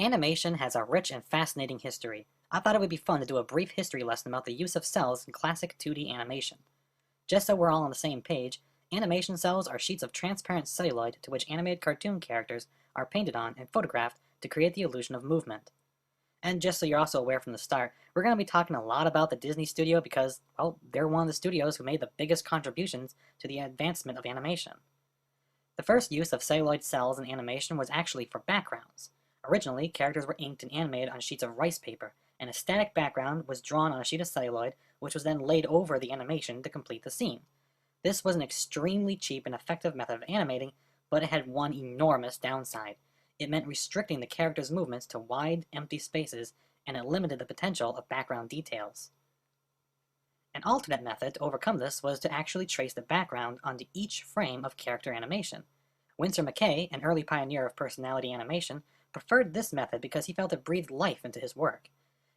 Animation has a rich and fascinating history. I thought it would be fun to do a brief history lesson about the use of cells in classic 2D animation. Just so we're all on the same page, animation cells are sheets of transparent celluloid to which animated cartoon characters are painted on and photographed to create the illusion of movement. And just so you're also aware from the start, we're going to be talking a lot about the Disney studio because, well, they're one of the studios who made the biggest contributions to the advancement of animation. The first use of celluloid cells in animation was actually for backgrounds. Originally, characters were inked and animated on sheets of rice paper, and a static background was drawn on a sheet of celluloid, which was then laid over the animation to complete the scene. This was an extremely cheap and effective method of animating, but it had one enormous downside. It meant restricting the character's movements to wide, empty spaces, and it limited the potential of background details. An alternate method to overcome this was to actually trace the background onto each frame of character animation. Winsor McCay, an early pioneer of personality animation, preferred this method because he felt it breathed life into his work.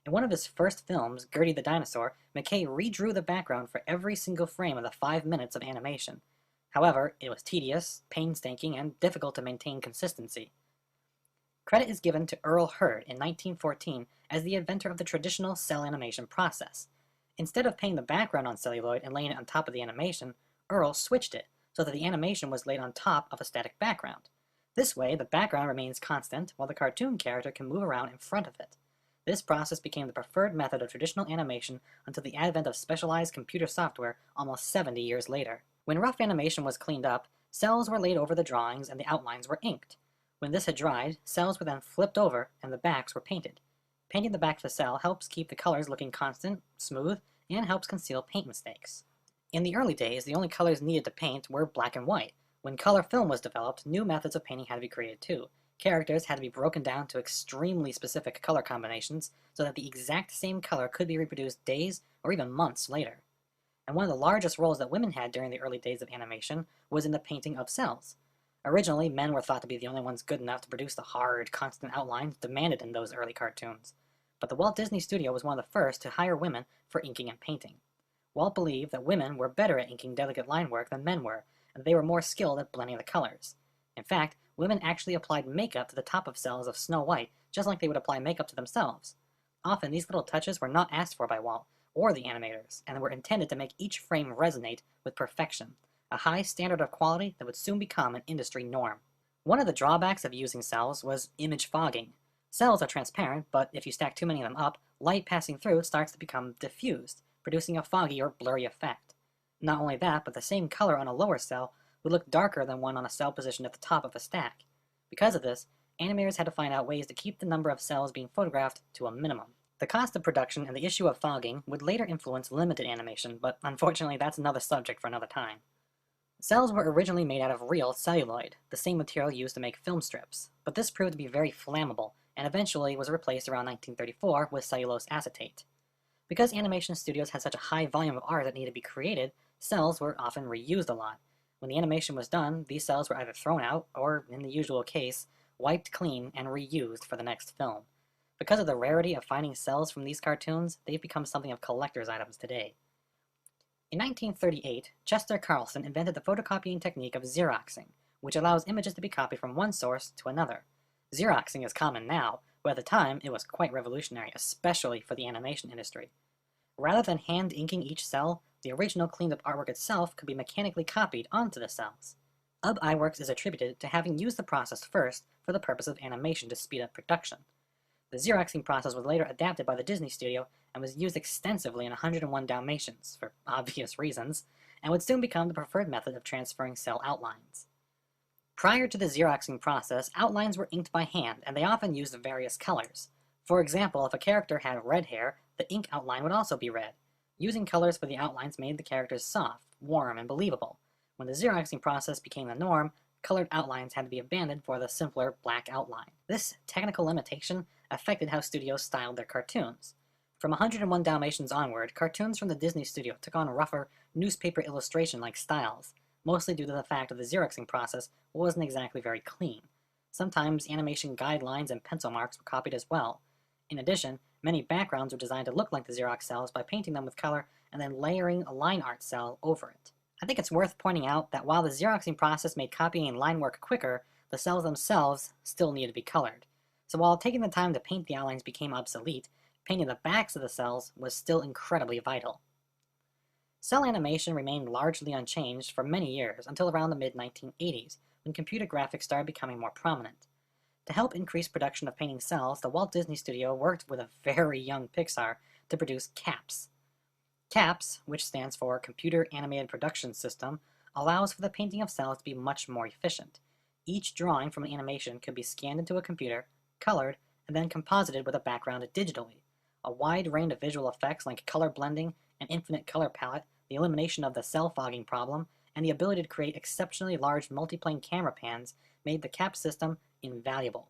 In one of his first films, Gertie the Dinosaur, McCay redrew the background for every single frame of the 5 minutes of animation. However, it was tedious, painstaking, and difficult to maintain consistency. Credit is given to Earl Hurd in 1914 as the inventor of the traditional cel animation process. Instead of painting the background on celluloid and laying it on top of the animation, Earl switched it so that the animation was laid on top of a static background. This way, the background remains constant while the cartoon character can move around in front of it. This process became the preferred method of traditional animation until the advent of specialized computer software almost 70 years later. When rough animation was cleaned up, cells were laid over the drawings and the outlines were inked. When this had dried, cells were then flipped over and the backs were painted. Painting the back of the cell helps keep the colors looking constant, smooth, and helps conceal paint mistakes. In the early days, the only colors needed to paint were black and white. When color film was developed, new methods of painting had to be created too. Characters had to be broken down to extremely specific color combinations so that the exact same color could be reproduced days or even months later. And one of the largest roles that women had during the early days of animation was in the painting of cells. Originally, men were thought to be the only ones good enough to produce the hard, constant outlines demanded in those early cartoons. But the Walt Disney Studio was one of the first to hire women for inking and painting. Walt believed that women were better at inking delicate line work than men were, and they were more skilled at blending the colors. In fact, women actually applied makeup to the top of cells of Snow White, just like they would apply makeup to themselves. Often, these little touches were not asked for by Walt or the animators, and were intended to make each frame resonate with perfection, a high standard of quality that would soon become an industry norm. One of the drawbacks of using cells was image fogging. Cells are transparent, but if you stack too many of them up, light passing through starts to become diffused, producing a foggy or blurry effect. Not only that, but the same color on a lower cell would look darker than one on a cell positioned at the top of a stack. Because of this, animators had to find out ways to keep the number of cells being photographed to a minimum. The cost of production and the issue of fogging would later influence limited animation, but unfortunately that's another subject for another time. Cells were originally made out of real celluloid, the same material used to make film strips, but this proved to be very flammable, and eventually was replaced around 1934 with cellulose acetate. Because animation studios had such a high volume of art that needed to be created, cells were often reused a lot. When the animation was done, these cells were either thrown out, or, in the usual case, wiped clean and reused for the next film. Because of the rarity of finding cells from these cartoons, they've become something of collector's items today. In 1938, Chester Carlson invented the photocopying technique of Xeroxing, which allows images to be copied from one source to another. Xeroxing is common now, but at the time it was quite revolutionary, especially for the animation industry. Rather than hand inking each cell, the original cleaned-up artwork itself could be mechanically copied onto the cells. UB Iwerks is attributed to having used the process first for the purpose of animation to speed up production. The Xeroxing process was later adapted by the Disney studio and was used extensively in 101 Dalmatians, for obvious reasons, and would soon become the preferred method of transferring cell outlines. Prior to the Xeroxing process, outlines were inked by hand, and they often used various colors. For example, if a character had red hair, the ink outline would also be red. Using colors for the outlines made the characters soft, warm, and believable. When the Xeroxing process became the norm, colored outlines had to be abandoned for the simpler black outline. This technical limitation affected how studios styled their cartoons. From 101 Dalmatians onward, cartoons from the Disney studio took on rougher, newspaper illustration-like styles, mostly due to the fact that the Xeroxing process wasn't exactly very clean. Sometimes animation guidelines and pencil marks were copied as well. In addition, many backgrounds were designed to look like the Xerox cells by painting them with color and then layering a line art cell over it. I think it's worth pointing out that while the Xeroxing process made copying and line work quicker, the cells themselves still needed to be colored. So while taking the time to paint the outlines became obsolete, painting the backs of the cells was still incredibly vital. Cel animation remained largely unchanged for many years until around the mid-1980s, when computer graphics started becoming more prominent. To help increase production of painting cells, the Walt Disney Studio worked with a very young Pixar to produce CAPS. CAPS, which stands for Computer Animated Production System, allows for the painting of cells to be much more efficient. Each drawing from an animation could be scanned into a computer, colored, and then composited with a background digitally. A wide range of visual effects like color blending, an infinite color palette, the elimination of the cell fogging problem, and the ability to create exceptionally large multiplane camera pans made the CAPS system invaluable.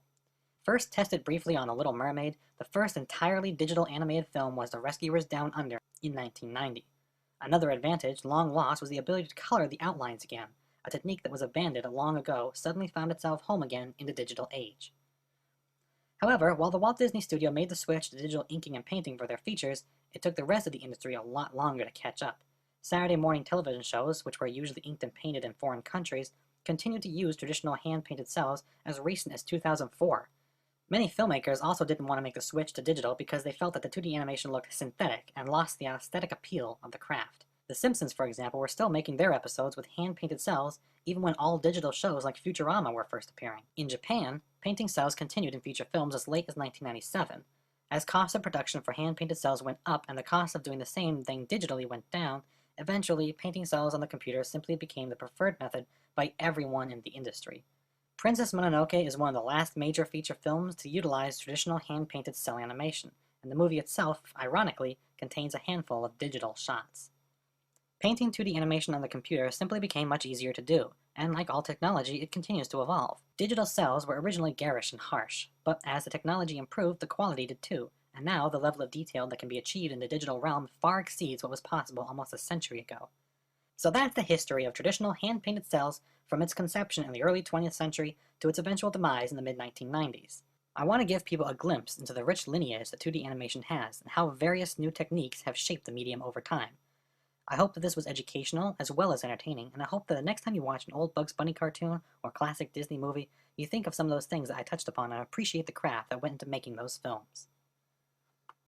First tested briefly on The Little Mermaid, the first entirely digital animated film was The Rescuers Down Under in 1990. Another advantage, long lost, was the ability to color the outlines again. A technique that was abandoned long ago suddenly found itself home again in the digital age. However, while the Walt Disney Studio made the switch to digital inking and painting for their features, it took the rest of the industry a lot longer to catch up. Saturday morning television shows, which were usually inked and painted in foreign countries, continued to use traditional hand-painted cells as recent as 2004. Many filmmakers also didn't want to make the switch to digital because they felt that the 2D animation looked synthetic and lost the aesthetic appeal of the craft. The Simpsons, for example, were still making their episodes with hand-painted cells even when all-digital shows like Futurama were first appearing. In Japan, painting cells continued in feature films as late as 1997. As cost of production for hand-painted cells went up and the cost of doing the same thing digitally went down, eventually painting cells on the computer simply became the preferred method by everyone in the industry. Princess Mononoke is one of the last major feature films to utilize traditional hand-painted cel animation, and the movie itself, ironically, contains a handful of digital shots. Painting 2D animation on the computer simply became much easier to do, and like all technology, it continues to evolve. Digital cells were originally garish and harsh, but as the technology improved, the quality did too, and now the level of detail that can be achieved in the digital realm far exceeds what was possible almost a century ago. So that's the history of traditional hand-painted cells from its conception in the early 20th century to its eventual demise in the mid-1990s. I want to give people a glimpse into the rich lineage that 2D animation has and how various new techniques have shaped the medium over time. I hope that this was educational as well as entertaining, and I hope that the next time you watch an old Bugs Bunny cartoon or classic Disney movie, you think of some of those things that I touched upon and appreciate the craft that went into making those films.